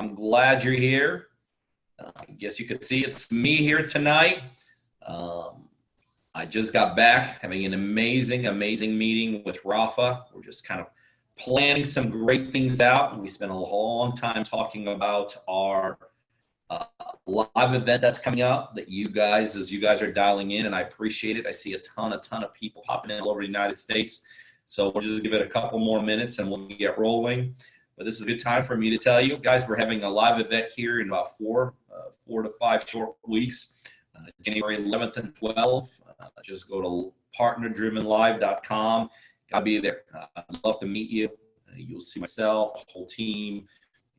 I'm glad you're here. I guess you could see it's me here tonight. Um, I just got back having an amazing meeting with Rafa. We're just kind of planning some great things out. We spent a long time talking about our uh, live event that's coming up that you guys, as you guys are dialing in, and I appreciate it. I see a ton of people popping in all over the United States. So we'll just give it a couple more minutes and we'll get rolling. But this is a good time for me to tell you, guys, we're having a live event here in about 4 to 5 short weeks, January 11th and 12th. Just go to partnerdrivenlive.com. I'll be there. I'd love to meet you. You'll see myself, the whole team.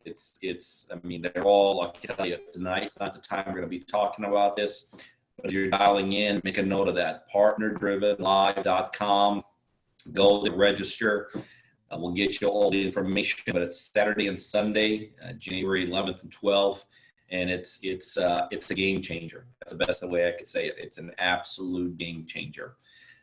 They're all, I can tell you, tonight's not the time we're going to be talking about this. But if you're dialing in, make a note of that, partnerdrivenlive.com. Go to register. We'll get you all the information, but it's Saturday and Sunday, January 11th and 12th, and it's a game changer. That's the best way I could say it. It's an absolute game changer.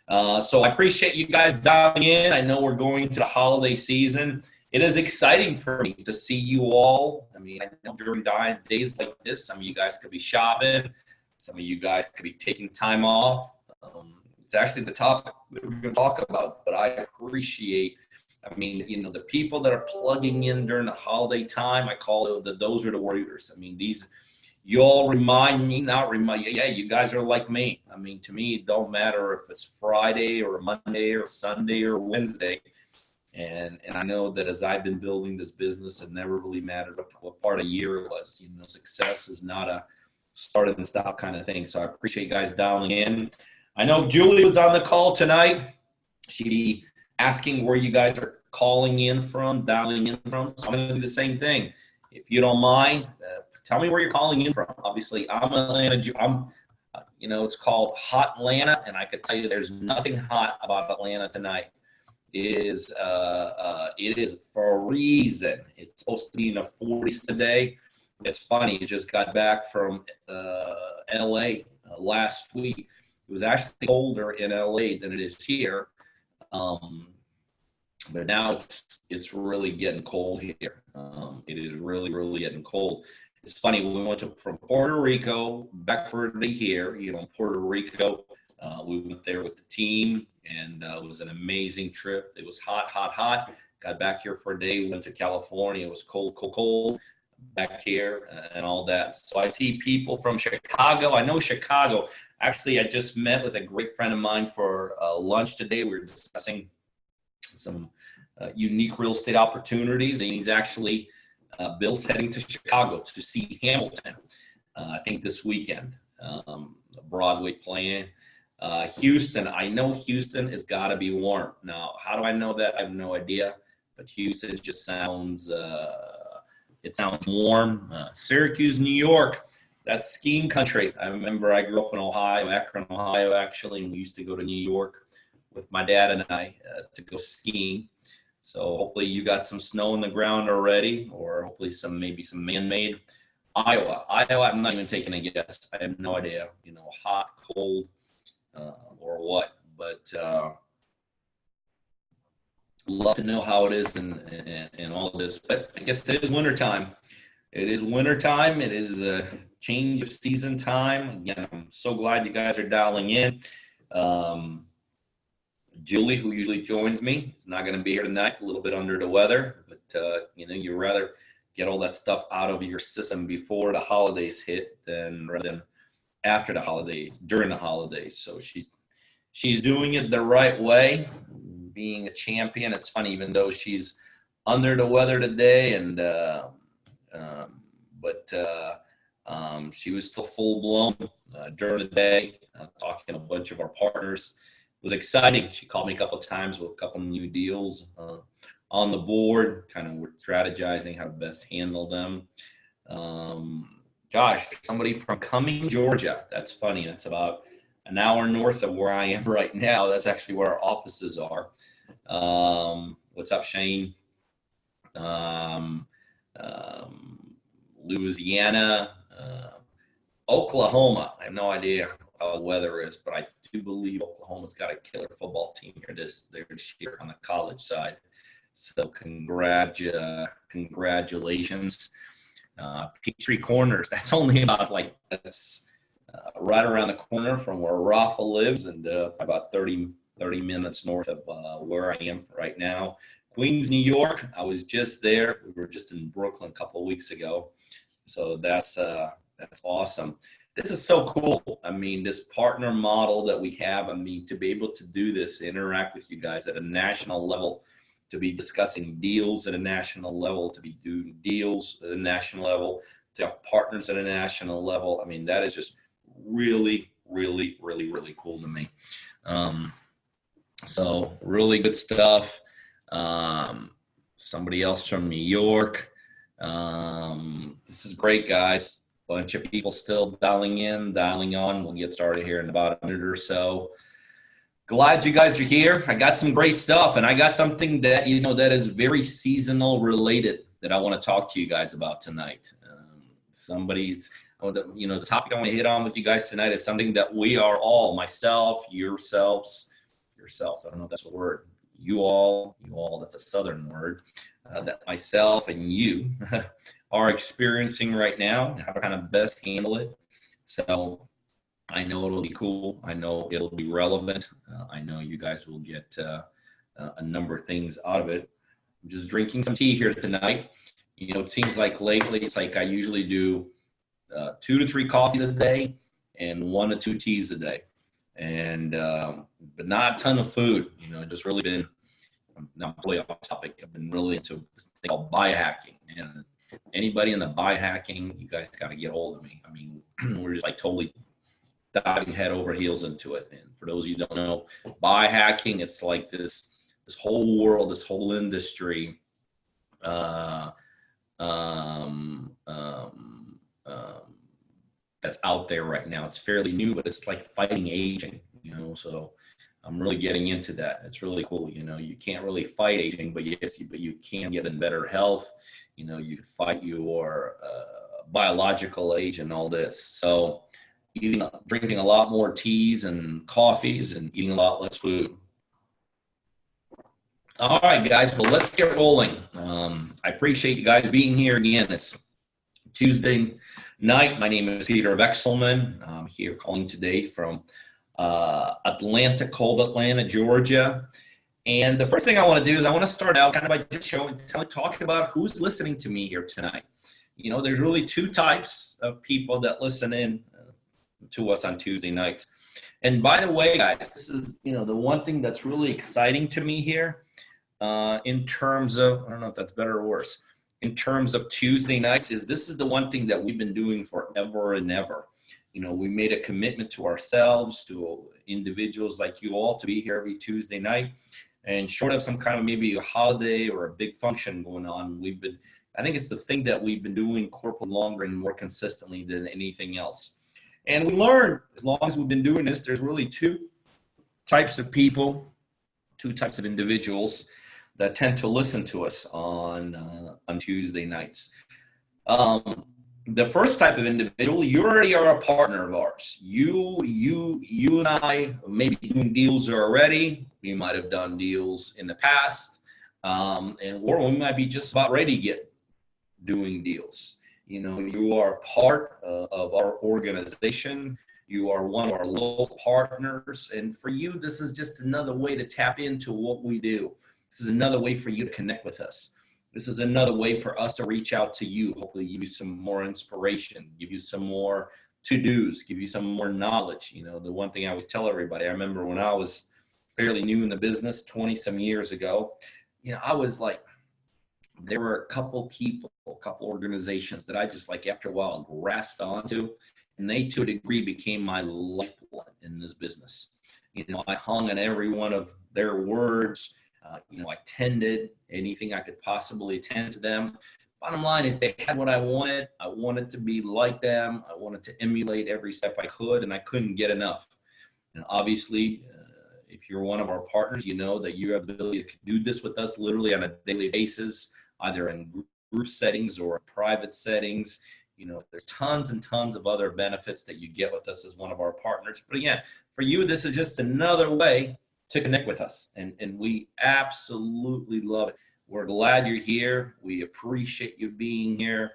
So I appreciate you guys dialing in. I know we're going to the holiday season. It is exciting for me to see you all. I know during days like this, some of you guys could be shopping. Some of you guys could be taking time off. It's actually the topic that we're going to talk about, but I appreciate the people that are plugging in during the holiday time, I call it those are the warriors. You all remind me, you guys are like me. To me, it don't matter if it's Friday or Monday or Sunday or Wednesday. And I know that as I've been building this business, it never really mattered what part of the year it was. Success is not a start and stop kind of thing. So I appreciate you guys dialing in. I know Julie was on the call tonight. She asking where you guys are calling in from, dialing in from. So I'm going to do the same thing. If you don't mind, tell me where you're calling in from. Obviously, I'm Atlanta. It's called Hot Atlanta, and I could tell you there's nothing hot about Atlanta tonight. It is for a reason. It's supposed to be in the 40s today. It's funny. You just got back from L.A. Last week. It was actually colder in L.A. than it is here. But now it's really getting cold here. It is really getting cold. It's funny, we went from Puerto Rico back for a day here, Puerto Rico. We went there with the team, and it was an amazing trip. It was hot. Got back here for a day, went to California. It was cold back here and all that. So I see people from Chicago. I know Chicago. Actually, I just met with a great friend of mine for lunch today. We were discussing some unique real estate opportunities, and he's actually Bill's heading to Chicago to see Hamilton, I think this weekend, Broadway playing. Houston, I know Houston has got to be warm. Now, how do I know that? I have no idea, but Houston just sounds warm. Syracuse, New York, that's skiing country. I remember I grew up in Ohio, Akron, Ohio, actually, and we used to go to New York with my dad and I to go skiing. So hopefully you got some snow on the ground already, or hopefully maybe some man-made. Iowa, I'm not even taking a guess. I have no idea, hot, cold, or what. But love to know how it is and all of this. But I guess it is wintertime. It is wintertime. It is a change of season time. Again, I'm so glad you guys are dialing in. Julie, who usually joins me, is not going to be here tonight, a little bit under the weather. But, you'd rather get all that stuff out of your system before the holidays hit rather than after the holidays, during the holidays. So she's doing it the right way, being a champion. It's funny, even though she's under the weather today, but she was still full blown during the day, talking to a bunch of our partners. It was exciting. She called me a couple of times with a couple of new deals on the board, kind of strategizing how to best handle them. Somebody from Cumming, Georgia. That's funny. That's about an hour north of where I am right now. That's actually where our offices are. What's up, Shane? Louisiana, Oklahoma. I have no idea how the weather is, but I do believe Oklahoma's got a killer football team here this year on the college side. So congratulations. Peachtree Corners. That's only about that's right around the corner from where Rafa lives, and about 30 minutes north of where I am right now. Queens, New York. I was just there. We were just in Brooklyn a couple of weeks ago. So that's awesome. This is so cool. I mean, this partner model that we have, I mean, to be able to do this, interact with you guys at a national level, to be discussing deals at a national level, to be doing deals at a national level, to have partners at a national level. I mean, that is just really, really, really, really cool to me. So really good stuff. Somebody else from New York. This is great, guys. Bunch of people still dialing on. We'll get started here in about a minute or so. Glad you guys are here. I got some great stuff, and I got something that, that is very seasonal related that I want to talk to you guys about tonight. The topic I want to hit on with you guys tonight is something that we are all, myself, yourselves, I don't know if that's a word, you all, that's a Southern word, that myself and you are experiencing right now, and how to kind of best handle it. So I know it'll be cool. I know it'll be relevant. I know you guys will get a number of things out of it. I'm just drinking some tea here tonight. It seems like lately, it's like I usually do 2 to 3 coffees a day and 1 to 2 teas a day. And, but not a ton of food, just really been, not really off topic. I've been really into this thing called biohacking. And anybody in the biohacking, you guys got to get hold of me. I mean, we're just like totally diving head over heels into it. And for those of you who don't know, biohacking, it's like this whole world, this whole industry, that's out there right now. It's fairly new, but it's like fighting aging, so I'm really getting into that. It's really cool. You can't really fight aging, but you can get in better health. You can fight your biological age and all this. So drinking a lot more teas and coffees and eating a lot less food. All right, guys, well, let's get rolling. I appreciate you guys being here again. It's Tuesday night. My name is Peter Vexelman. I'm here calling today from cold Atlanta, Georgia. And the first thing I want to do is I want to start out kind of by just talking about who's listening to me here tonight. There's really 2 types of people that listen in to us on Tuesday nights. And by the way, guys, this is, the one thing that's really exciting to me here in terms of, I don't know if that's better or worse, in terms of Tuesday nights, this is the one thing that we've been doing forever and ever. We made a commitment to ourselves, to individuals like you all, to be here every Tuesday night. And short of some kind of maybe a holiday or a big function going on, I think it's the thing that we've been doing corporate longer and more consistently than anything else. And we learned, as long as we've been doing this, there's really 2 types of people, 2 types of individuals that tend to listen to us on Tuesday nights. The first type of individual, you already are a partner of ours. You and I may be doing deals already. We might have done deals in the past, or we might be just about ready to get doing deals. You are part of our organization. You are one of our local partners. And for you, this is just another way to tap into what we do. This is another way for you to connect with us. This is another way for us to reach out to you, hopefully give you some more inspiration, give you some more to-dos, give you some more knowledge. The one thing I always tell everybody, I remember when I was fairly new in the business 20 some years ago, I was like, there were a couple people, a couple organizations that I just after a while grasped onto, and they to a degree became my lifeblood in this business. I hung on every one of their words. I tended anything I could possibly attend to them. Bottom line is they had what I wanted. I wanted to be like them. I wanted to emulate every step I could, and I couldn't get enough. And obviously, if you're one of our partners, you know that you have the ability to do this with us literally on a daily basis, either in group settings or private settings. There's tons and tons of other benefits that you get with us as one of our partners. But again, for you, this is just another way to connect with us. And we absolutely love it. We're glad you're here. We appreciate you being here.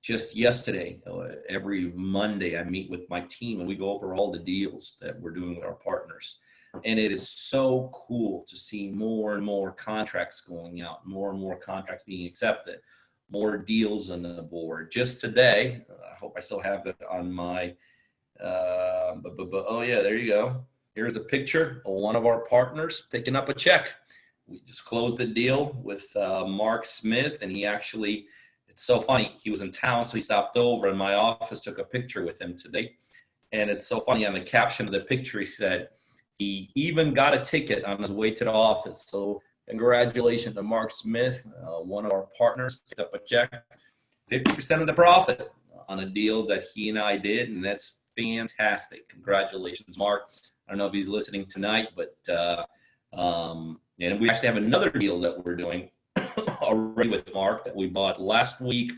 Just yesterday, every Monday, I meet with my team and we go over all the deals that we're doing with our partners. And it is so cool to see more and more contracts going out, more and more contracts being accepted, more deals on the board. Just today, I hope I still have it on my, oh yeah, there you go. Here's a picture of one of our partners picking up a check. We just closed a deal with Mark Smith, and he actually, it's so funny. He was in town, so he stopped over in my office, took a picture with him today. And it's so funny, on the caption of the picture, he said he even got a ticket on his way to the office. So congratulations to Mark Smith, one of our partners, picked up a check, 50% of the profit on a deal that he and I did, and that's fantastic. Congratulations, Mark. I don't know if he's listening tonight, but and we actually have another deal that we're doing already with Mark that we bought last week.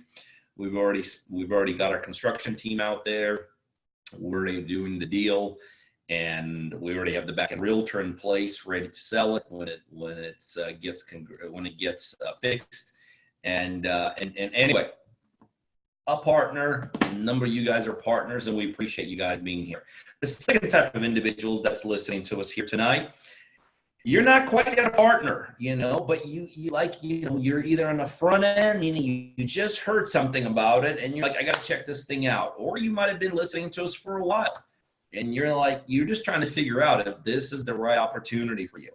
We've already got our construction team out there. We're already doing the deal, and we already have the back-end realtor in place, ready to sell it when it gets fixed. And anyway, a partner. A number of you guys are partners, and we appreciate you guys being here. The second type of individual that's listening to us here tonight, you're not quite yet a partner, but you're either on the front end, you just heard something about it, and you're like, I got to check this thing out. Or you might have been listening to us for a while, and you're just trying to figure out if this is the right opportunity for you.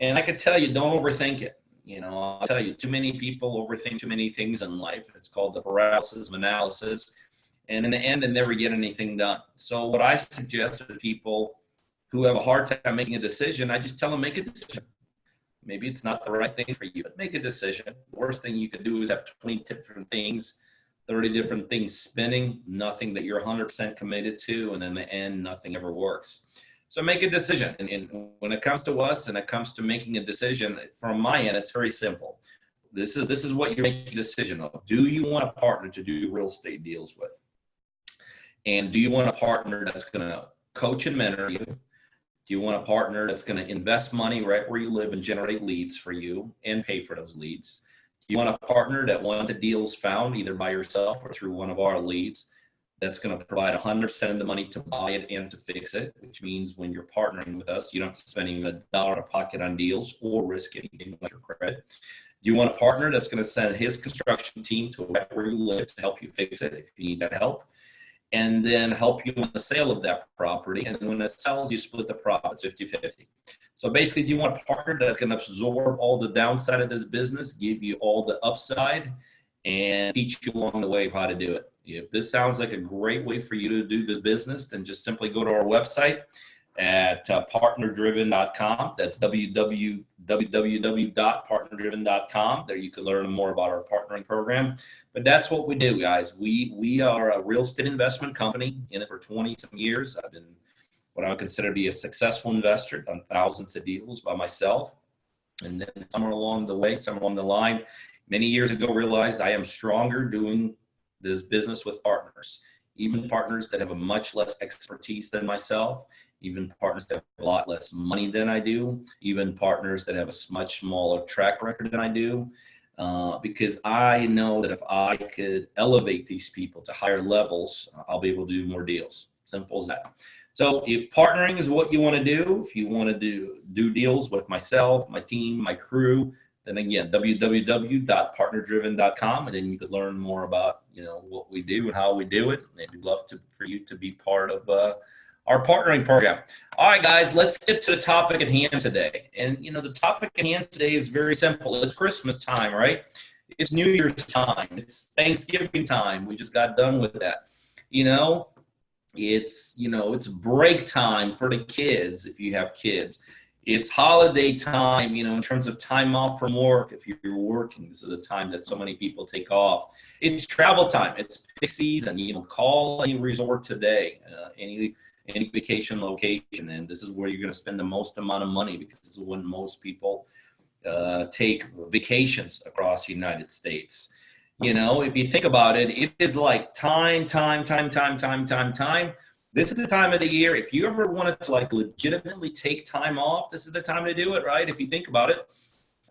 And I can tell you, don't overthink it. I'll tell you, too many people overthink too many things in life. It's called the paralysis of analysis. And in the end, they never get anything done. So what I suggest to people who have a hard time making a decision, I just tell them, make a decision. Maybe it's not the right thing for you, but make a decision. The worst thing you could do is have 20 different things, 30 different things spinning, nothing that you're 100% committed to, and in the end, nothing ever works. So make a decision. And when it comes to us and it comes to making a decision, from my end, it's very simple. This is what you're making a decision of. Do you want a partner to do real estate deals with? And do you want a partner that's going to coach and mentor you? Do you want a partner that's going to invest money right where you live and generate leads for you and pay for those leads? Do you want a partner that wants the deals found either by yourself or through one of our leads that's going to provide 100% of the money to buy it and to fix it, which means when you're partnering with us, you don't have to spend even $1 out of pocket on deals or risk anything like your credit. Do you want a partner that's going to send his construction team to right where you live to help you fix it if you need that help, and then help you on the sale of that property? And when it sells, you split the profits 50-50. So basically, do you want a partner that's going to absorb all the downside of this business, give you all the upside, and teach you along the way of how to do it? If this sounds like a great way for you to do this business, then just simply go to our website at partnerdriven.com. That's www.partnerdriven.com. There you can learn more about our partnering program. But that's what we do, guys. We are a real estate investment company in it for 20 some years. I've been what I would consider to be a successful investor, done thousands of deals by myself. And then somewhere along the way, somewhere along the line, many years ago, realized I am stronger doing this business with partners, even partners that have a much less expertise than myself, even partners that have a lot less money than I do, even partners that have a much smaller track record than I do, because I know that if I could elevate these people to higher levels, I'll be able to do more deals. Simple as that. So if partnering is what you want to do, if you want to do deals with myself, my team, my crew, then again, www.partnerdriven.com, and then you could learn more about what we do and how we do it. And we'd love for you to be part of our partnering program. All right, guys, let's get to the topic at hand today. And the topic at hand today is very simple. It's Christmas time, right? It's New Year's time. It's Thanksgiving time. We just got done with that. It's break time for the kids if you have kids. It's holiday time, in terms of time off from work if you're working. This is the time that so many people take off. It's travel time. It's peak season. Call any resort today, any vacation location, and this is where you're going to spend the most amount of money, because this is when most people take vacations across the United States. If you think about it, it is like time. This is the time of the year. If you ever wanted to legitimately take time off, this is the time to do it, right? If you think about it,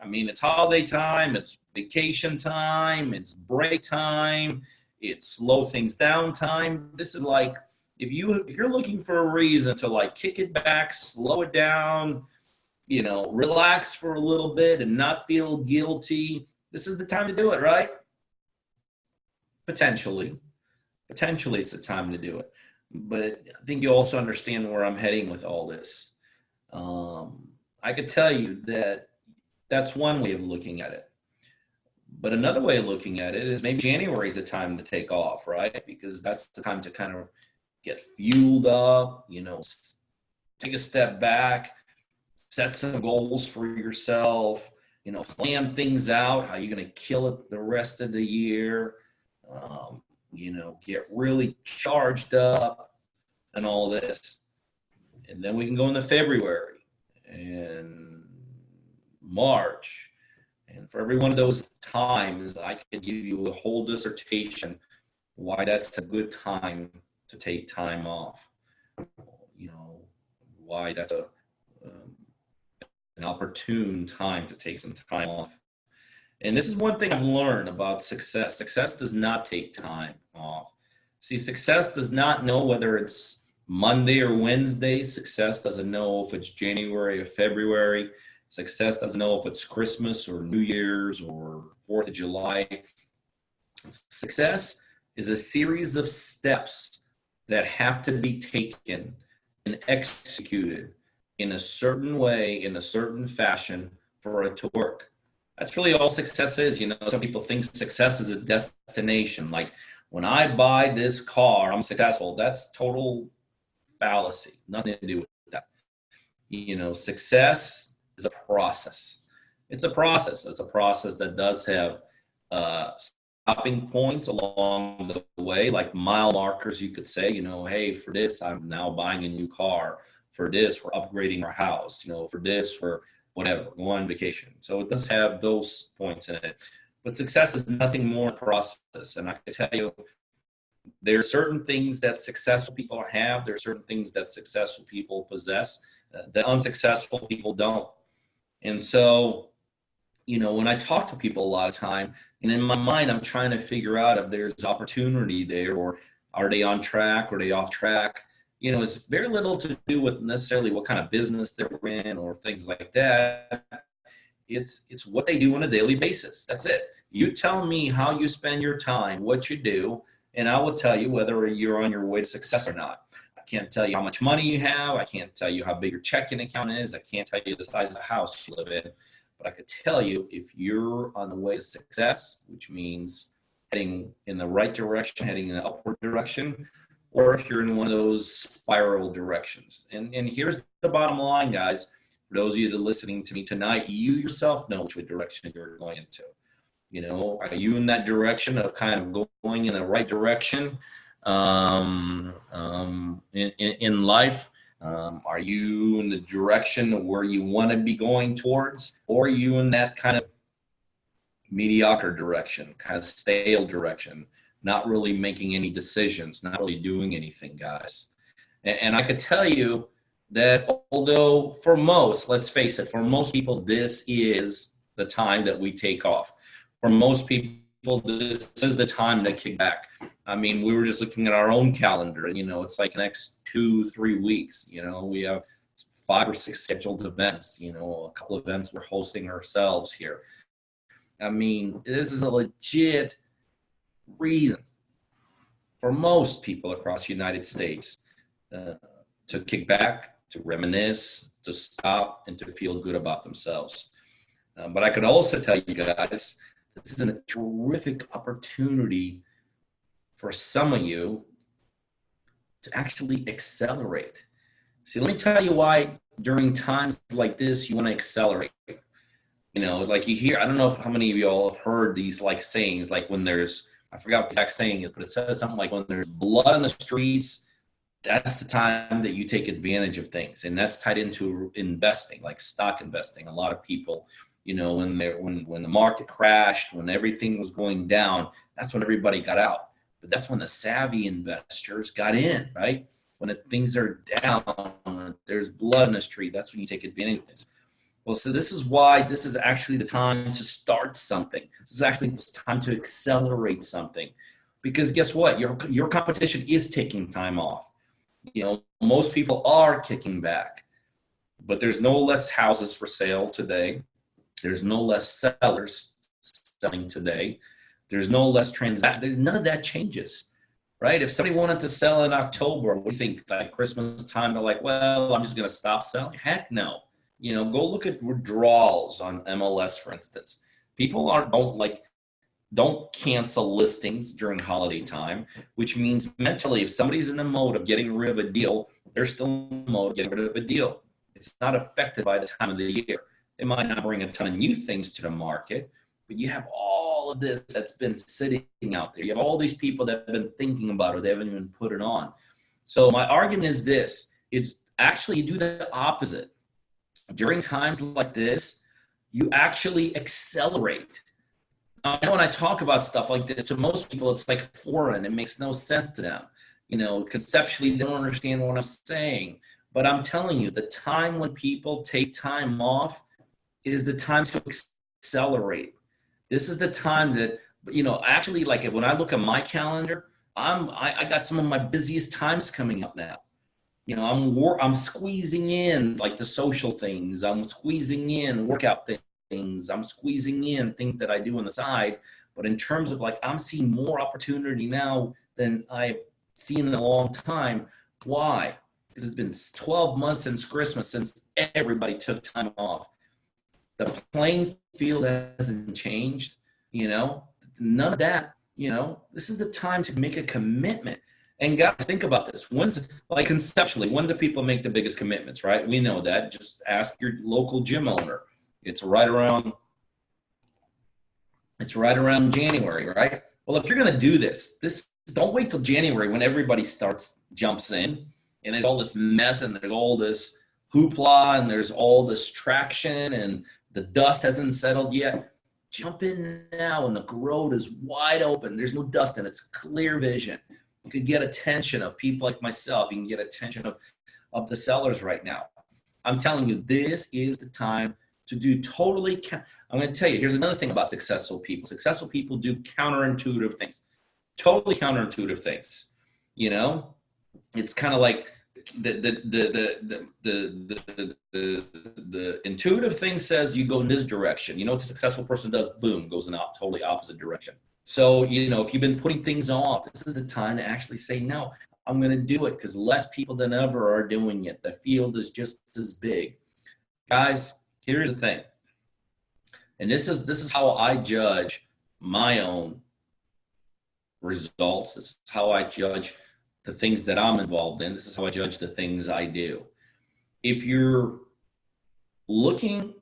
I mean, it's holiday time, it's vacation time, it's break time, it's slow things down time. This is like if you're looking for a reason to like kick it back, slow it down, relax for a little bit and not feel guilty, this is the time to do it, right? Potentially. Potentially it's the time to do it. But I think you also understand where I'm heading with all this. I could tell you that that's one way of looking at it. But another way of looking at it is maybe January is the time to take off, right? Because that's the time to kind of get fueled up, take a step back, set some goals for yourself, plan things out, how you're going to kill it the rest of the year, get really charged up and all this. And then we can go into February and March. And for every one of those times, I could give you a whole dissertation why that's a good time to take time off. Why that's an opportune time to take some time off. And this is one thing I've learned about success. Success does not take time off. See, success does not know whether it's Monday or Wednesday. Success doesn't know if it's January or February. Success doesn't know if it's Christmas or New Year's or 4th of July. Success is a series of steps that have to be taken and executed in a certain way, in a certain fashion for it to work. That's really all success is. Some people think success is a destination. Like, when I buy this car, I'm successful. That's total fallacy. Nothing to do with that. Success is a process. It's a process. It's a process that does have stopping points along the way, like mile markers, you could say, hey, for this, I'm now buying a new car. For this, we're upgrading our house. For this, for whatever, go on vacation. So it does have those points in it. But success is nothing more process. And I can tell you, there are certain things that successful people have. There are certain things that successful people possess that unsuccessful people don't. And so, when I talk to people a lot of time, and in my mind, I'm trying to figure out if there's opportunity there, or are they on track, or are they off track? It's very little to do with necessarily what kind of business they're in or things like that. It's what they do on a daily basis. That's it. You tell me how you spend your time, what you do, and I will tell you whether you're on your way to success or not. I can't tell you how much money you have. I can't tell you how big your checking account is. I can't tell you the size of the house you live in. But I could tell you if you're on the way to success, which means heading in the right direction, heading in the upward direction, or if you're in one of those spiral directions. And here's the bottom line, guys. For those of you that are listening to me tonight, you yourself know which way you're going into. Are you in that direction of kind of going in the right direction in life? Are you in the direction where you want to be going towards? Or are you in that kind of mediocre direction, kind of stale direction, not really making any decisions, not really doing anything, guys? And I could tell you that although for most, let's face it, for most people, this is the time that we take off. For most people, this is the time to kick back. I mean, we were just looking at our own calendar, it's like the next 2-3 weeks, we have 5 or 6 scheduled events, a couple of events we're hosting ourselves here. I mean, this is a legit reason for most people across the United States to kick back, to reminisce, to stop, and to feel good about themselves. But I could also tell you guys, this is a terrific opportunity for some of you to actually accelerate. See, let me tell you why during times like this, you want to accelerate. Like you hear, I don't know how many of you all have heard these like sayings, like when there's, I forgot what the exact saying is, but it says something like when there's blood on the streets, that's the time that you take advantage of things. And that's tied into investing, like stock investing. A lot of people, when the market crashed, when everything was going down, that's when everybody got out. But that's when the savvy investors got in, right? When things are down, when there's blood in the street, that's when you take advantage of things. Well, so this is why this is actually the time to start something. This is actually the time to accelerate something, because guess what? Your competition is taking time off. Most people are kicking back, but there's no less houses for sale today. There's no less sellers selling today. There's no less transaction. None of that changes, right? If somebody wanted to sell in October, we think like Christmas time, they're like, well, I'm just going to stop selling. Heck no. Go look at withdrawals on MLS, for instance. People don't cancel listings during holiday time, which means mentally, if somebody's in the mode of getting rid of a deal, they're still in the mode of getting rid of a deal. It's not affected by the time of the year. It might not bring a ton of new things to the market, but you have all of this that's been sitting out there. You have all these people that have been thinking about it. They haven't even put it on. So my argument is this. It's actually, you do the opposite. During times like this, you actually accelerate. I know when I talk about stuff like this, to most people, it's like foreign. It makes no sense to them. Conceptually, they don't understand what I'm saying. But I'm telling you, the time when people take time off is the time to accelerate. This is the time that, actually, like when I look at my calendar, I got some of my busiest times coming up now. I'm squeezing in like the social things. I'm squeezing in workout things. I'm squeezing in things that I do on the side. But in terms of like, I'm seeing more opportunity now than I've seen in a long time. Why? Because it's been 12 months since Christmas, since everybody took time off. The playing field hasn't changed, none of that, this is the time to make a commitment. And guys, think about this. Conceptually, when do people make the biggest commitments, right? We know that. Just ask your local gym owner. It's right around January, right? Well, if you're going to do this, don't wait till January when everybody jumps in, and there's all this mess, and there's all this hoopla, and there's all this traction, and the dust hasn't settled yet. Jump in now, and the road is wide open. There's no dust, and it's clear vision. You could get attention of people like myself. You can get attention of the sellers right now. I'm telling you, this is the time to do totally. I'm going to tell you, here's another thing about successful people. Successful people do counterintuitive things, totally counterintuitive things. It's kind of like the intuitive thing says you go in this direction. What the successful person does? Boom, goes in a totally opposite direction. So, if you've been putting things off, this is the time to actually say, no, I'm going to do it, because less people than ever are doing it. The field is just as big. Guys, here's the thing. And this is how I judge my own results. This is how I judge the things that I'm involved in. This is how I judge the things I do. If you're looking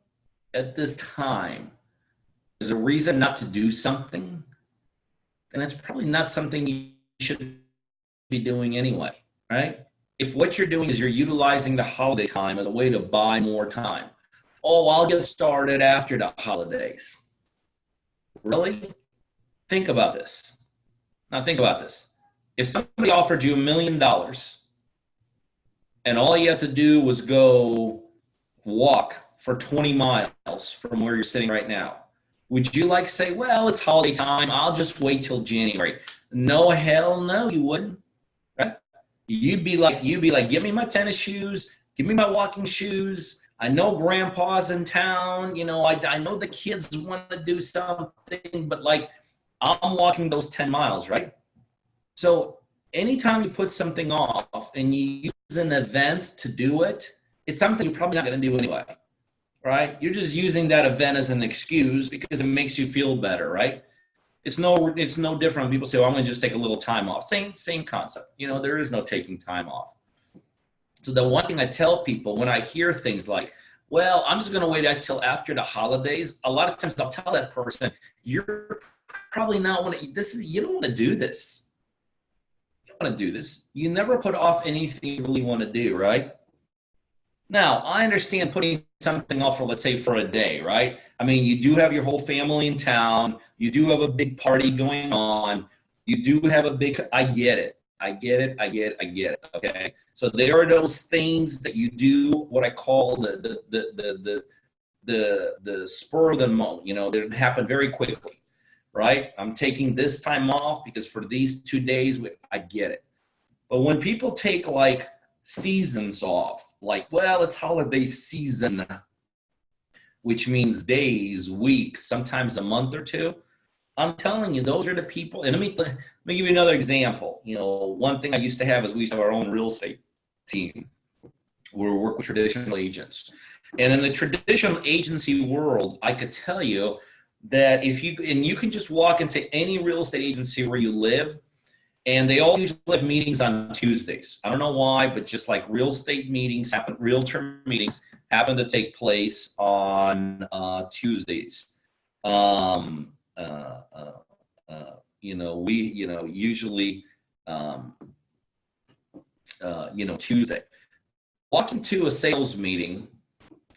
at this time as a reason not to do something, then it's probably not something you should be doing anyway, right? If what you're doing is you're utilizing the holiday time as a way to buy more time. Oh, I'll get started after the holidays. Really? Think about this. Now think about this. If somebody offered you $1 million and all you had to do was go walk for 20 miles from where you're sitting right now, would you say, well, it's holiday time, I'll just wait till January? No, hell no, you wouldn't. Right? You'd be like, give me my tennis shoes, give me my walking shoes. I know grandpa's in town, I know the kids want to do something, but I'm walking those 10 miles, right? So anytime you put something off and you use an event to do it, it's something you're probably not going to do anyway, right? You're just using that event as an excuse because it makes you feel better, right? It's no different when people say, well, I'm going to just take a little time off. Same concept. There is no taking time off. So the one thing I tell people when I hear things like, well, I'm just going to wait until after the holidays, a lot of times I'll tell that person, you're probably not you don't want to do this. Want to do this. You never put off anything you really want to do, right? Now, I understand putting something off for, let's say, for a day, right? I mean, you do have your whole family in town. You do have a big party going on. You do have I get it. Okay. So there are those things that you do, what I call the the spur of the moment, that happened very quickly, right? I'm taking this time off because for these 2 days, I get it. But when people take like seasons off, like, well, it's holiday season, which means days, weeks, sometimes a month or two. I'm telling you, those are the people. And let me give you another example. One thing I used to have is we used to have our own real estate team where we work with traditional agents. And in the traditional agency world, I could tell you that you can just walk into any real estate agency where you live, and they all usually have meetings on Tuesdays. I don't know why, but just like real estate meetings realtor meetings happen to take place on Tuesdays. We usually Tuesday. Walk into a sales meeting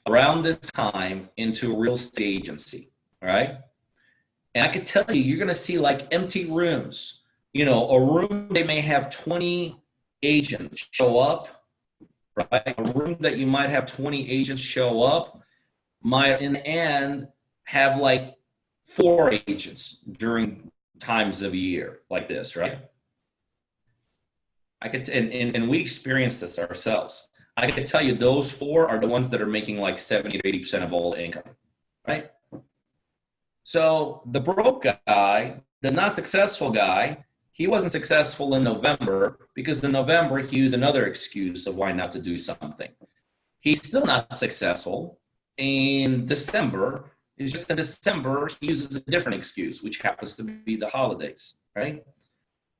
around this time into a real estate agency, all right? And I could tell you, you're going to see like empty rooms. A room, they may have 20 agents show up, right? A room that you might have 20 agents show up might in the end have like 4 agents during times of year like this, right? And we experienced this ourselves. I can tell you those 4 are the ones that are making like 70 to 80% of all income, right? So the broke guy, the not successful guy, he wasn't successful in November because in November he used another excuse of why not to do something. He's still not successful in December. It's just in December he uses a different excuse, which happens to be the holidays, right?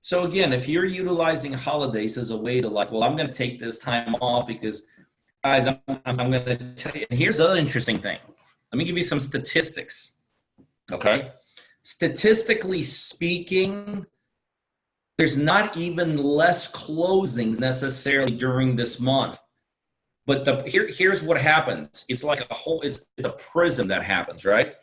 So again, if you're utilizing holidays as a way to like, well, I'm going to take this time off because, guys, I'm going to tell you. And here's the other interesting thing. Let me give you some statistics, okay? Statistically speaking, there's not even less closings necessarily during this month. But here's what happens. It's like it's a prism that happens, right?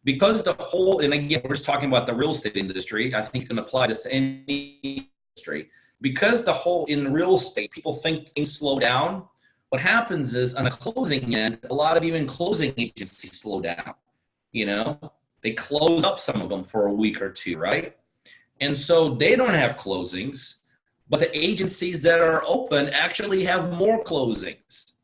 Because and again, we're just talking about the real estate industry. I think you can apply this to any industry. Because in real estate, people think things slow down. What happens is on a closing end, a lot of even closing agencies slow down. They close up some of them for a week or two, right? And so they don't have closings, but the agencies that are open actually have more closings.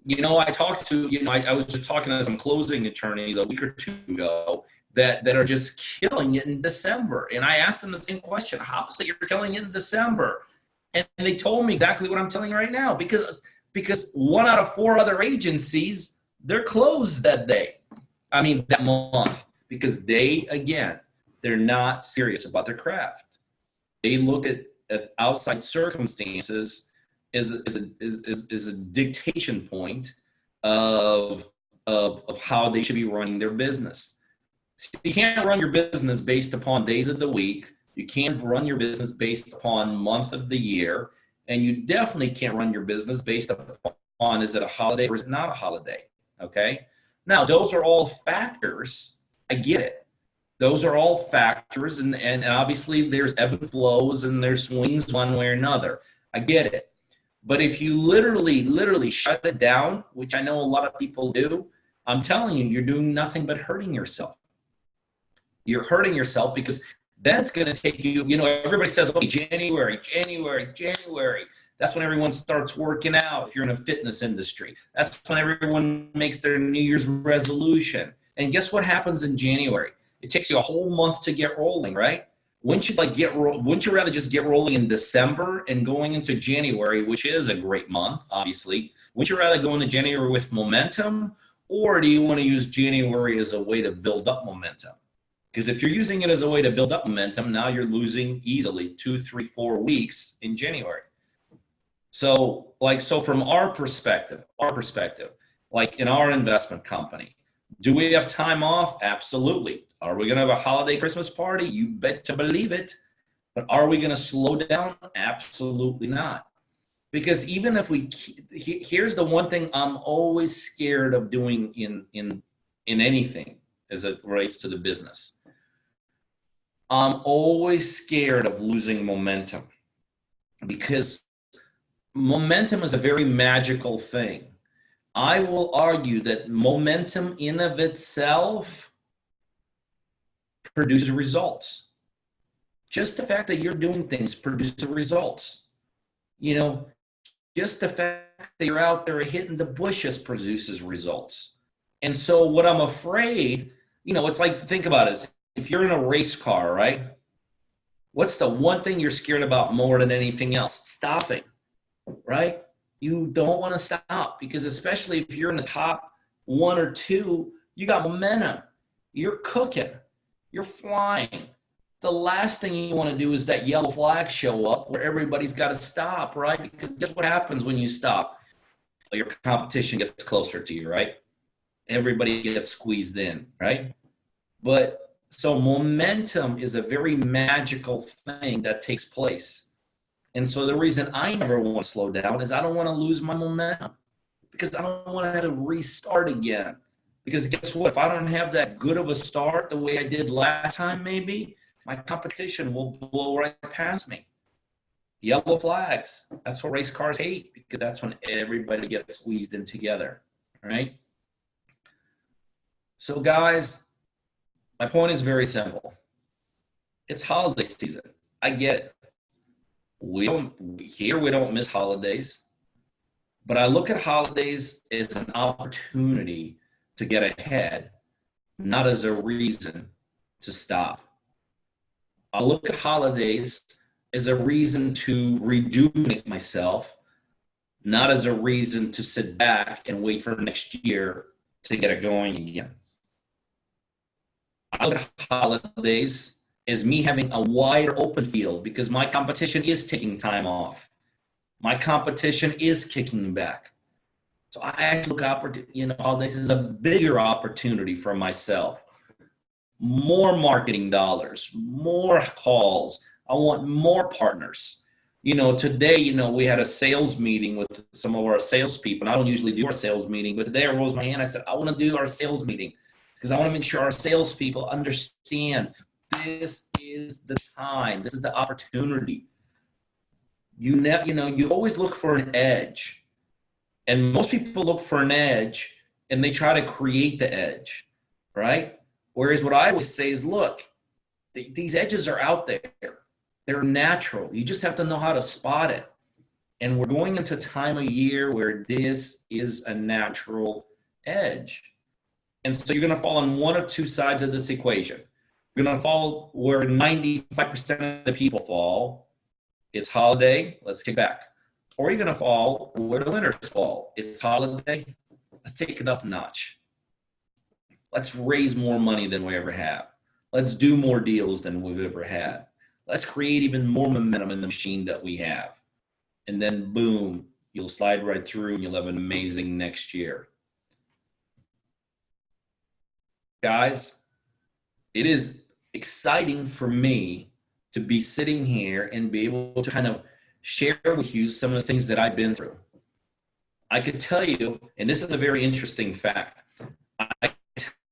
I was just talking to some closing attorneys a week or two ago that are just killing it in December. And I asked them the same question, how is it you're killing it in December? And they told me exactly what I'm telling you right now, because 1 out of 4 other agencies, they're closed that month, because they're not serious about their craft. They look at outside circumstances is a dictation point of how they should be running their business. So you can't run your business based upon days of the week. You can't run your business based upon month of the year. And you definitely can't run your business based upon, is it a holiday or is it not a holiday? Okay. Now, those are all factors. I get it. Those are all factors. And obviously there's ebb and flows and there's swings one way or another. I get it. But if you literally shut it down, which I know a lot of people do, I'm telling you, you're doing nothing but hurting yourself. You're hurting yourself because that's going to take you, everybody says, okay, January. That's when everyone starts working out if you're in a fitness industry. That's when everyone makes their New Year's resolution. And guess what happens in January? It takes you a whole month to get rolling, right? Wouldn't you rather just get rolling in December and going into January, which is a great month, obviously? Wouldn't you rather go into January with momentum, or do you want to use January as a way to build up momentum? Because if you're using it as a way to build up momentum, now you're losing easily 2, 3, 4 weeks in January. So from our perspective, like in our investment company, do we have time off? Absolutely. Are we going to have a holiday Christmas party? You bet to believe it. But are we going to slow down? Absolutely not. Because even if here's the one thing I'm always scared of doing in anything as it relates to the business. I'm always scared of losing momentum, because momentum is a very magical thing. I will argue that momentum in of itself produces results. Just the fact that you're doing things produces results. You know, just the fact that you're out there hitting the bushes produces results. And so what I'm afraid, it's like, think about it. If you're in a race car, right? What's the one thing you're scared about more than anything else? Stopping, right? You don't want to stop, because especially if you're in the top one or two, you got momentum. You're cooking. You're flying. The last thing you want to do is that yellow flag show up where everybody's got to stop, right? Because guess what happens when you stop? Your competition gets closer to you, right? Everybody gets squeezed in, right? But so momentum is a very magical thing that takes place. And so the reason I never want to slow down is I don't want to lose my momentum, because I don't want to have to restart again. Because guess what? If I don't have that good of a start the way I did last time, maybe my competition will blow right past me. Yellow flags. That's what race cars hate, because that's when everybody gets squeezed in together, right? So guys, my point is very simple. It's holiday season. I get it. We don't miss holidays, but I look at holidays as an opportunity to get ahead, not as a reason to stop. I look at holidays as a reason to rejuvenate myself, not as a reason to sit back and wait for next year to get it going again. I look at holidays as me having a wider open field, because my competition is taking time off. My competition is kicking back. So I actually look holidays as a bigger opportunity for myself. More marketing dollars, more calls. I want more partners. Today, we had a sales meeting with some of our salespeople. And I don't usually do our sales meeting, but today I rose my hand. I said, I want to do our sales meeting, because I want to make sure our salespeople understand this is the time. This is the opportunity. You always look for an edge. And most people look for an edge and they try to create the edge, right? Whereas what I always say is, look, these edges are out there. They're natural. You just have to know how to spot it. And we're going into a time of year where this is a natural edge. And so you're going to fall on one or two sides of this equation. You're going to fall where 95% of the people fall. It's holiday, let's kick back. Or you're going to fall where the winners fall. It's holiday, let's take it up a notch. Let's raise more money than we ever have. Let's do more deals than we've ever had. Let's create even more momentum in the machine that we have. And then boom, you'll slide right through and you'll have an amazing next year. Guys, it is exciting for me to be sitting here and be able to kind of share with you some of the things that I've been through. I could tell you, and this is a very interesting fact, I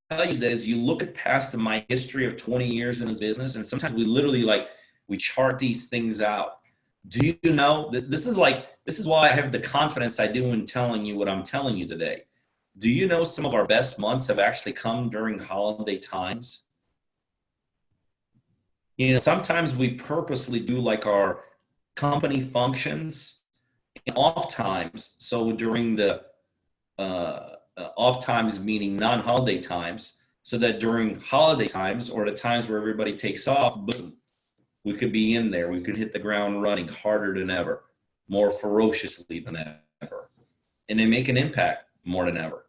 tell you that as you look at past my history of 20 years in this business, and sometimes we literally we chart these things out. Do you know that this is why I have the confidence I do in telling you what I'm telling you today. Do you know some of our best months have actually come during holiday times? Sometimes we purposely do our company functions in off times. So during the off times, meaning non-holiday times, so that during holiday times or the times where everybody takes off, boom, we could be in there. We could hit the ground running harder than ever, more ferociously than ever. And they make an impact more than ever.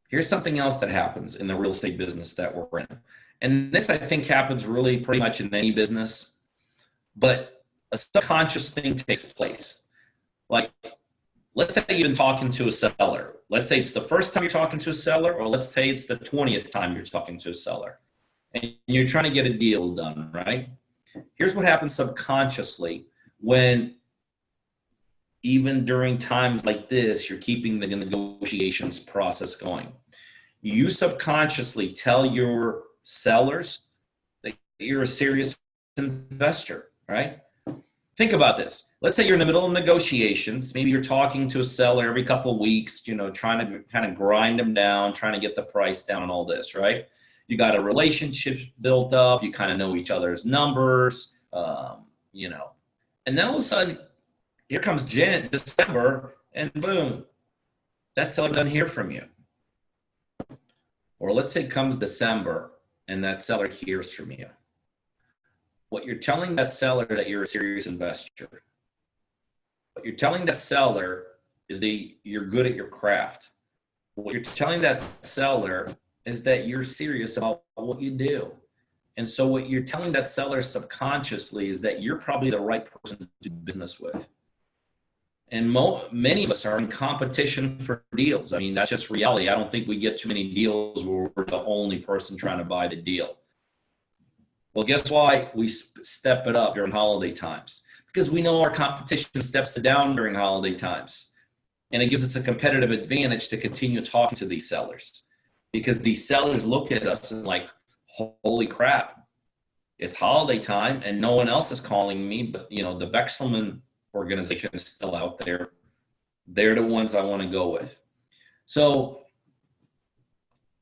Here's something else that happens in the real estate business that we're in. And this, I think, happens really pretty much in any business. But a subconscious thing takes place. Let's say you've been talking to a seller. Let's say it's the first time you're talking to a seller, or let's say it's the 20th time you're talking to a seller. And you're trying to get a deal done, right? Here's what happens subconsciously when, even during times like this, you're keeping the negotiations process going. You subconsciously tell your sellers that you're a serious investor, right? Think about this. Let's say you're in the middle of negotiations. Maybe you're talking to a seller every couple of weeks, trying to kind of grind them down, trying to get the price down and all this, right? You got a relationship built up. You kind of know each other's numbers, and then all of a sudden, here comes December, and boom, that seller doesn't hear from you. Or let's say comes December, and that seller hears from you. What you're telling that seller that you're a serious investor. What you're telling that seller is that you're good at your craft. What you're telling that seller is that you're serious about what you do. And so what you're telling that seller subconsciously is that you're probably the right person to do business with. And many of us are in competition for deals. I mean, that's just reality. I don't think we get too many deals where we're the only person trying to buy the deal. Well, guess why we step it up during holiday times? Because we know our competition steps it down during holiday times. And it gives us a competitive advantage to continue talking to these sellers. Because these sellers look at us and like, holy crap, it's holiday time and no one else is calling me, but the Vexelman organization is still out there. They're the ones I want to go with. So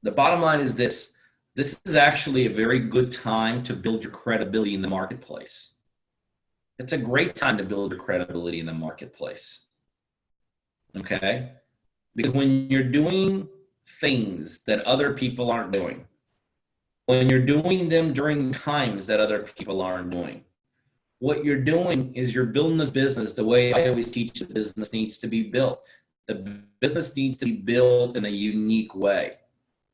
the bottom line is this. This is actually a very good time to build your credibility in the marketplace. It's a great time to build your credibility in the marketplace. Okay? Because when you're doing things that other people aren't doing, when you're doing them during times that other people aren't doing, what you're doing is you're building this business the way I always teach the business needs to be built. The business needs to be built in a unique way.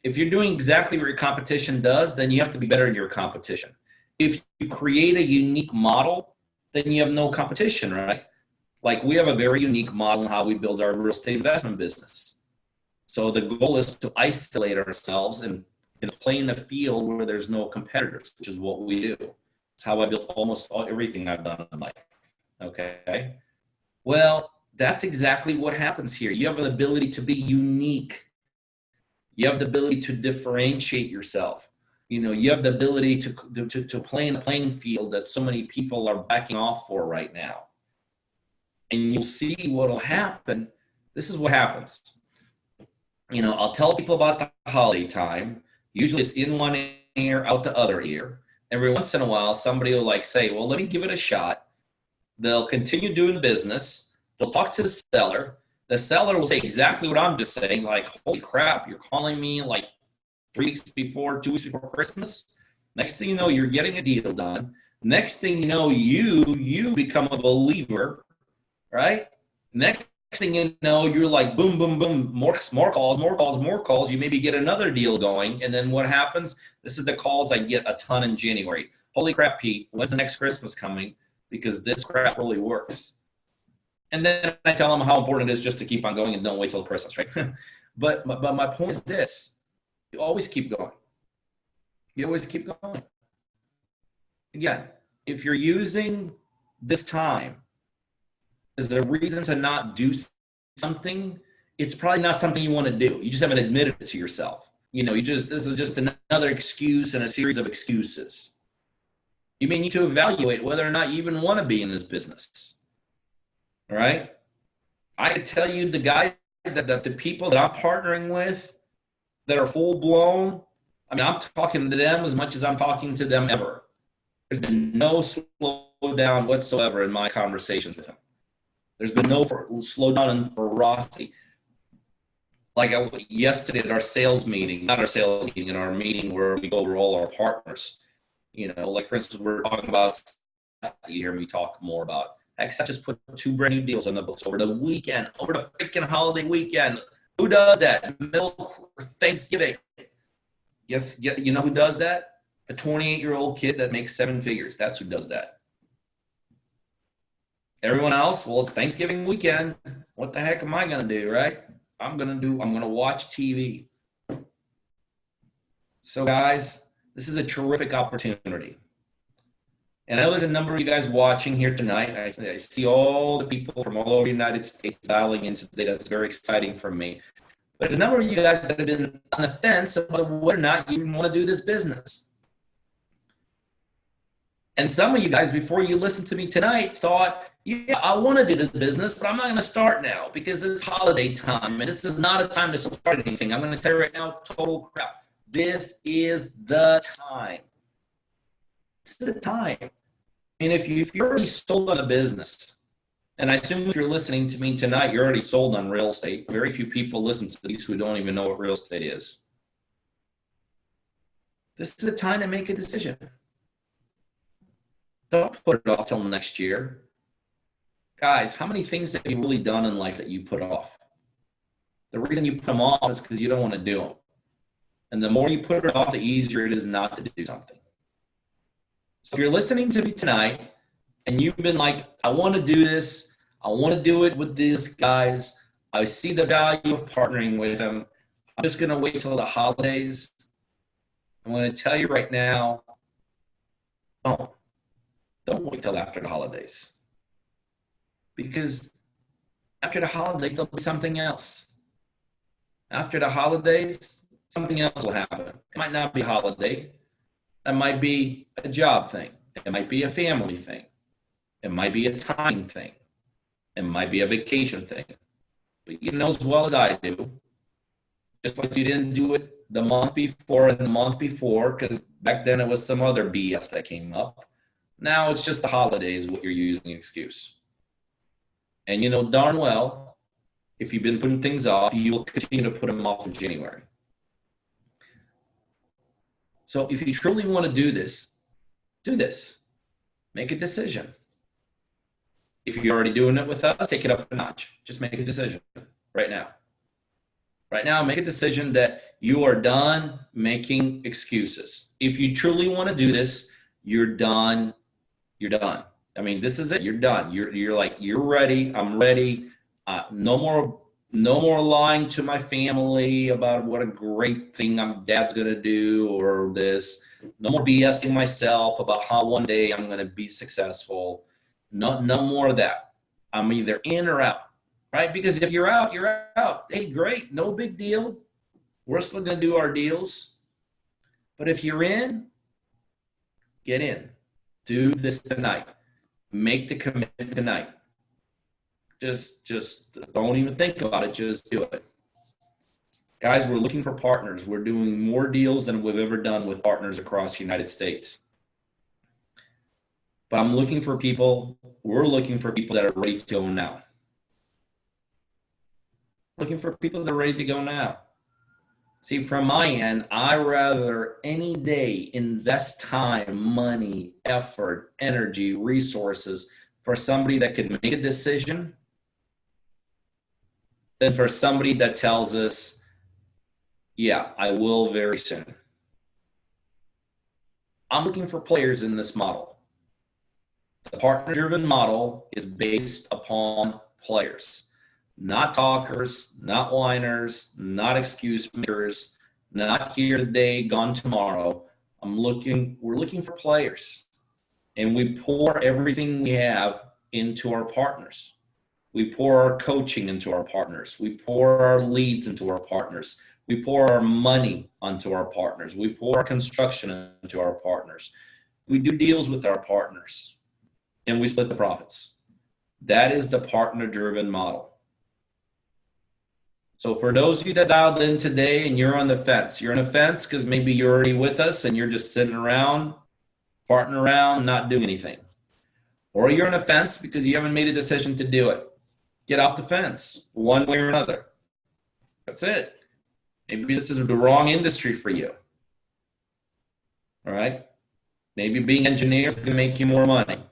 If you're doing exactly what your competition does, then you have to be better than your competition. If you create a unique model, then you have no competition, right? Like we have a very unique model in how we build our real estate investment business. So the goal is to isolate ourselves and play in a field where there's no competitors, which is what we do. It's how I built almost everything I've done in life. Okay. Well, that's exactly what happens here. You have an ability to be unique. You have the ability to differentiate yourself. You have the ability to play in a playing field that so many people are backing off for right now. And you'll see what will happen. This is what happens. I'll tell people about the holiday time. Usually it's in one ear, out the other ear. Every once in a while, somebody will say, well, let me give it a shot. They'll continue doing business. They'll talk to the seller. The seller will say exactly what I'm just saying, like, holy crap, you're calling me 2 weeks before Christmas. Next thing you know, you're getting a deal done. Next thing you know, you become a believer, right? Next thing you know, you're like, boom, boom, boom, more calls. You maybe get another deal going. And then what happens? This is the calls I get a ton in January. Holy crap, Pete, when's the next Christmas coming? Because this crap really works. And then I tell them how important it is just to keep on going and don't wait till Christmas, right? but my point is this. You always keep going. You always keep going. Again, if you're using this time as a reason to not do something, it's probably not something you want to do. You just haven't admitted it to yourself. This is just another excuse in a series of excuses. You may need to evaluate whether or not you even want to be in this business. All right. I could tell you the guys that the people that I'm partnering with that are full blown. I mean, I'm talking to them as much as I'm talking to them ever. There's been no slowdown whatsoever in my conversations with them. There's been no slowdown in ferocity. Like yesterday at our sales meeting, not our sales meeting, in our meeting where we go over all our partners. For instance, we're talking about, you hear me talk more about. I just put 2 brand new deals on the books over the weekend, over the freaking holiday weekend. Who does that? Middle Thanksgiving. Yes, you know who does that? A 28-year-old kid that makes 7 figures. That's who does that. Everyone else, well, it's Thanksgiving weekend. What the heck am I going to do, right? I'm going to watch TV. So guys, this is a terrific opportunity. And I know there's a number of you guys watching here tonight. I see all the people from all over the United States dialing in today. That's very exciting for me. But there's a number of you guys that have been on the fence about whether or not you want to do this business. And some of you guys, before you listened to me tonight, thought, yeah, I want to do this business, but I'm not going to start now because it's holiday time and this is not a time to start anything. I'm going to tell you right now, total crap. This is the time. This is the time. I mean, if you're already sold on a business, and I assume if you're listening to me tonight, you're already sold on real estate. Very few people listen to these who don't even know what real estate is. This is the time to make a decision. Don't put it off till next year. Guys, how many things have you really done in life that you put off? The reason you put them off is because you don't want to do them. And the more you put it off, the easier it is not to do something. So if you're listening to me tonight and you've been like, I want to do this, I want to do it with these guys, I see the value of partnering with them, I'm just going to wait till the holidays. I'm going to tell you right now, don't wait till after the holidays. Because after the holidays, there'll be something else. After the holidays, something else will happen. It might not be a holiday. It might be a job thing. It might be a family thing. It might be a time thing. It might be a vacation thing. But you know as well as I do, just like you didn't do it the month before and the month before, because back then it was some other BS that came up. Now it's just the holidays, what you're using an excuse. And you know darn well, if you've been putting things off, you will continue to put them off in January. So if you truly want to do this. Make a decision. If you're already doing it with us, take it up a notch. Just make a decision right now. Right now, make a decision that you are done making excuses. If you truly want to do this, you're done. You're done. I mean, this is it. You're done. You're like, you're ready. I'm ready. No more lying to my family about what a great thing dad's going to do or this. No more BSing myself about how one day I'm going to be successful. No more of that. I'm either in or out, right? Because if you're out, you're out. Hey, great. No big deal. We're still going to do our deals. But if you're in, get in. Do this tonight. Make the commitment tonight. Just don't even think about it. Just do it. Guys, we're looking for partners. We're doing more deals than we've ever done with partners across the United States. But we're looking for people that are ready to go now. Looking for people that are ready to go now. See, from my end, I rather any day invest time, money, effort, energy, resources for somebody that could make a decision than for somebody that tells us, yeah, I will very soon. I'm looking for players in this model. The partner-driven model is based upon players, not talkers, not whiners, not excuse makers, not here today, gone tomorrow. We're looking for players, and we pour everything we have into our partners. We pour our coaching into our partners. We pour our leads into our partners. We pour our money onto our partners. We pour our construction into our partners. We do deals with our partners, and we split the profits. That is the partner-driven model. So for those of you that dialed in today and you're on the fence, you're on the fence because maybe you're already with us and you're just sitting around, farting around, not doing anything. Or you're on the fence because you haven't made a decision to do it. Get off the fence one way or another. That's it. Maybe this is the wrong industry for you. All right? Maybe being an engineer is going to make you more money.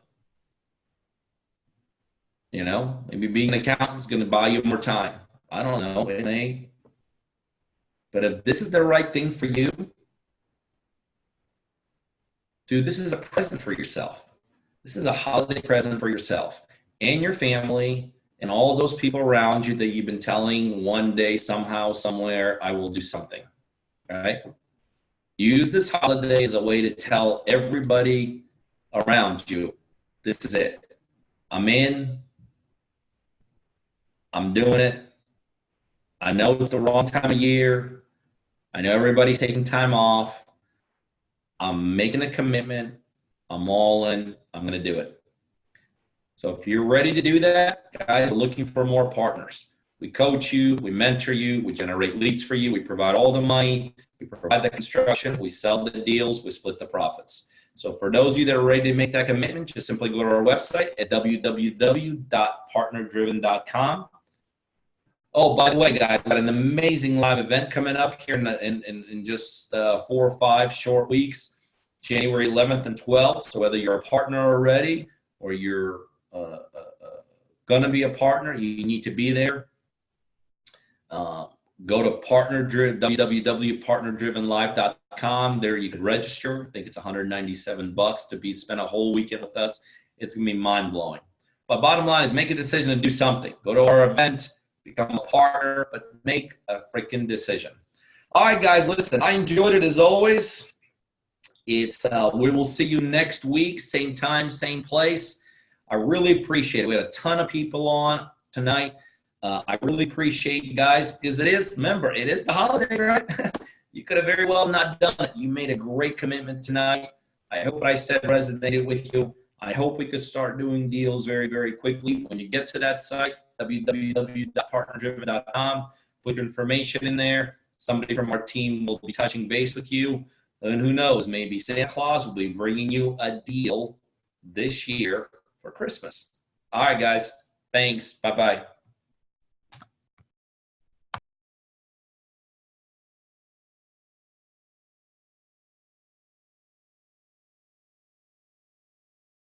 You know, maybe being an accountant is going to buy you more time. I don't know. It may. But if this is the right thing for you, dude, this is a present for yourself. This is a holiday present for yourself and your family and all those people around you that you've been telling one day, somehow, somewhere, I will do something. All right? Use this holiday as a way to tell everybody around you, this is it. I'm in. I'm doing it. I know it's the wrong time of year. I know everybody's taking time off. I'm making a commitment. I'm all in. I'm going to do it. So if you're ready to do that, guys, we're looking for more partners. We coach you, we mentor you, we generate leads for you, we provide all the money, we provide the construction, we sell the deals, we split the profits. So for those of you that are ready to make that commitment, just simply go to our website at www.partnerdriven.com. Oh, by the way, guys, I've got an amazing live event coming up here in just 4 or 5 short weeks, January 11th and 12th. So whether you're a partner already or you're going to be a partner, you need to be there. Go to www.partnerdrivenlive.com. There you can register. I think it's $197 to be spend a whole weekend with us. It's going to be mind-blowing. But bottom line is make a decision to do something. Go to our event, become a partner, but make a freaking decision. All right, guys, listen, I enjoyed it as always. We will see you next week, same time, same place. I really appreciate it. We had a ton of people on tonight. I really appreciate you guys because it is the holiday, right? You could have very well not done it. You made a great commitment tonight. I hope what I said resonated with you. I hope we could start doing deals very, very quickly. When you get to that site, www.partnerdriven.com, put your information in there. Somebody from our team will be touching base with you. And who knows, maybe Santa Claus will be bringing you a deal this year for Christmas. All right, guys. Thanks. Bye-bye.